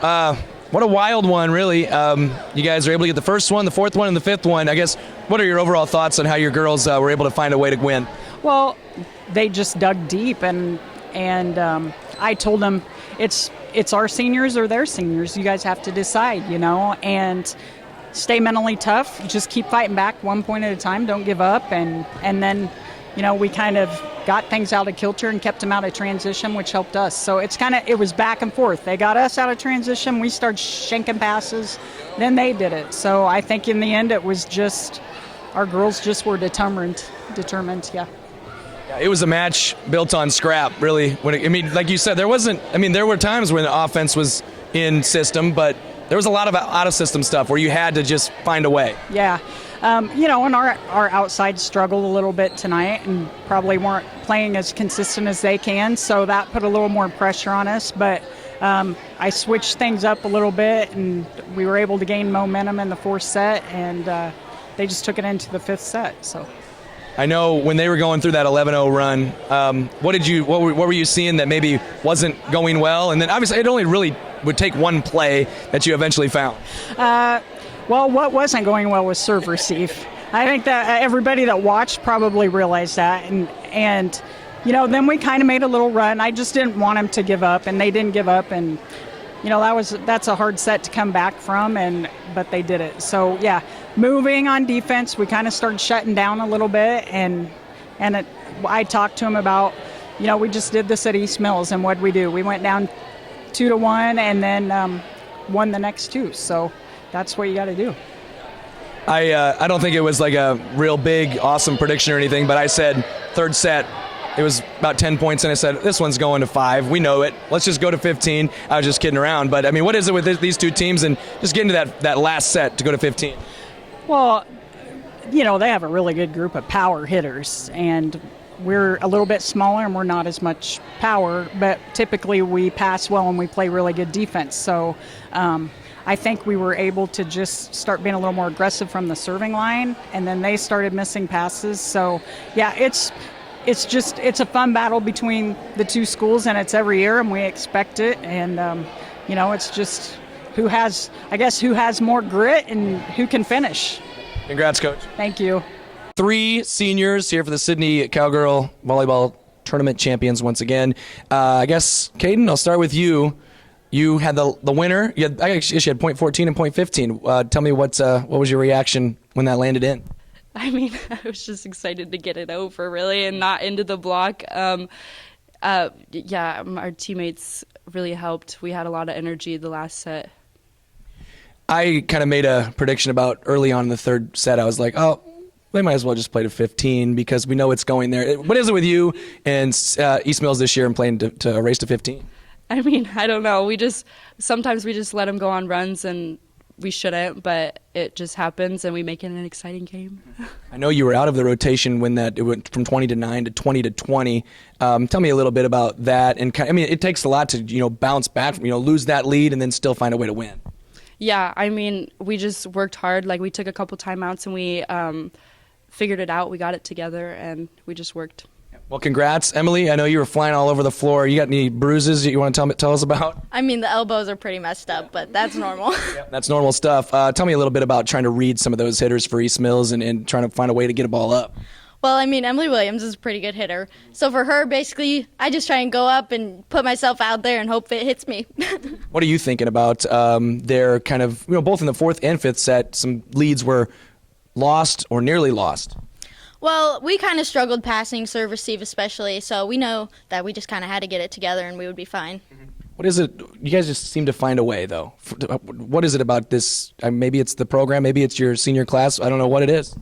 What a wild one, really. You guys are able to get the first one, the fourth one, and the fifth one. I guess, what are your overall thoughts on how your girls were able to find a way to win? Well, they just dug deep, and I told them it's our seniors or their seniors. You guys have to decide, and stay mentally tough. Just keep fighting back 1 point at a time. Don't give up, and then, we kind of got things out of kilter and kept them out of transition, which helped us. So it was back and forth. They got us out of transition. We started shanking passes. Then they did it. So I think in the end it was just our girls just were determined. Yeah. It was a match built on scrap, really. Like you said, there were times when the offense was in system, but there was a lot of out-of-system stuff where you had to just find a way. Yeah. And our outside struggled a little bit tonight and probably weren't playing as consistent as they can, so that put a little more pressure on us. But I switched things up a little bit, and we were able to gain momentum in the fourth set, and they just took it into the fifth set. So I know when they were going through that 11-0 run, what were you seeing that maybe wasn't going well? And then obviously it only really would take one play that you eventually found. Well, what wasn't going well was serve receive. I think that everybody that watched probably realized that, and then we kind of made a little run. I just didn't want them to give up, and they didn't give up, and that's a hard set to come back from, but they did it. So yeah, moving on defense, we kind of started shutting down a little bit, and I talked to them about, we just did this at East Mills, and what'd we do? We went down 2-1, and then won the next two. So that's what you got to do. I don't think it was like a real big, awesome prediction or anything, but I said third set, it was about 10 points, and I said, this one's going to 5. We know it. Let's just go to 15. I was just kidding around. But, what is it with these two teams and just getting to that last set to go to 15? Well, they have a really good group of power hitters, and we're a little bit smaller and we're not as much power, but typically we pass well and we play really good defense. So I think we were able to just start being a little more aggressive from the serving line, and then they started missing passes. So yeah, it's a fun battle between the two schools, and it's every year, and we expect it. And it's just who has more grit and who can finish. Congrats, Coach. Thank you. 3 seniors here for the Sidney Cowgirl Volleyball Tournament champions once again. I guess, Kaden, I'll start with you. You had the winner. You had .14 and .15. Tell me what was your reaction when that landed in? I was just excited to get it over, really, and not into the block. Our teammates really helped. We had a lot of energy the last set. I kind of made a prediction about early on in the third set. I was like, oh, they might as well just play to 15 because we know it's going there. What is it with you and East Mills this year and playing to a race to 15? I don't know. Sometimes we just let them go on runs, and we shouldn't, but it just happens, and we make it an exciting game. I know you were out of the rotation when it went from 20-9 to 20-20. Tell me a little bit about that. And it takes a lot to bounce back, lose that lead and then still find a way to win. Yeah, we just worked hard. Like, we took a couple timeouts and we figured it out. We got it together, and we just worked. Well, congrats. Emily, I know you were flying all over the floor. You got any bruises that you want to tell us about? The elbows are pretty messed up, but that's normal. Yeah, that's normal stuff. Tell me a little bit about trying to read some of those hitters for East Mills and trying to find a way to get a ball up. Well, Emily Williams is a pretty good hitter. So for her, basically, I just try and go up and put myself out there and hope it hits me. What are you thinking about their kind of, both in the fourth and fifth set, some leads were lost or nearly lost? Well, we kind of struggled passing, serve, receive especially, so we know that we just kind of had to get it together and we would be fine. What is it? You guys just seem to find a way, though. What is it about this? Maybe it's the program, maybe it's your senior class. I don't know what it is.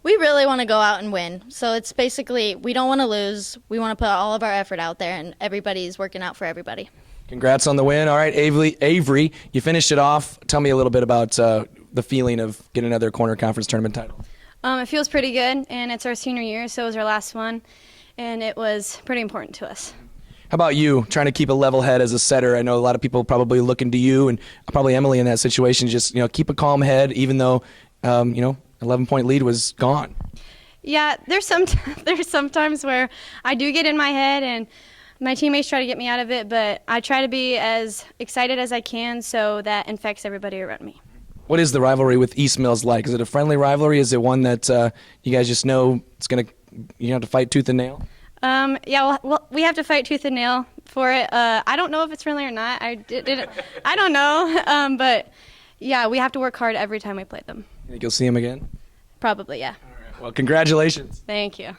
We really want to go out and win. So it's basically, we don't want to lose. We want to put all of our effort out there, and everybody's working out for everybody. Congrats on the win. All right, Avery, you finished it off. Tell me a little bit about the feeling of getting another corner conference tournament title. It feels pretty good, and it's our senior year, so it was our last one, and it was pretty important to us. How about you, trying to keep a level head as a setter? I know a lot of people probably looking to you, and probably Emily in that situation, just keep a calm head, even though 11-point lead was gone. Yeah, there's sometimes where I do get in my head, and My teammates try to get me out of it, but I try to be as excited as I can so that infects everybody around me. What is the rivalry with East Mills like? Is it a friendly rivalry? Is it one that you guys just know you have to fight tooth and nail? Yeah, well, we have to fight tooth and nail for it. I don't know if it's friendly or not. I don't know. But yeah, we have to work hard every time we play them. You think you'll see him again? Probably, yeah. Well, congratulations. Thank you.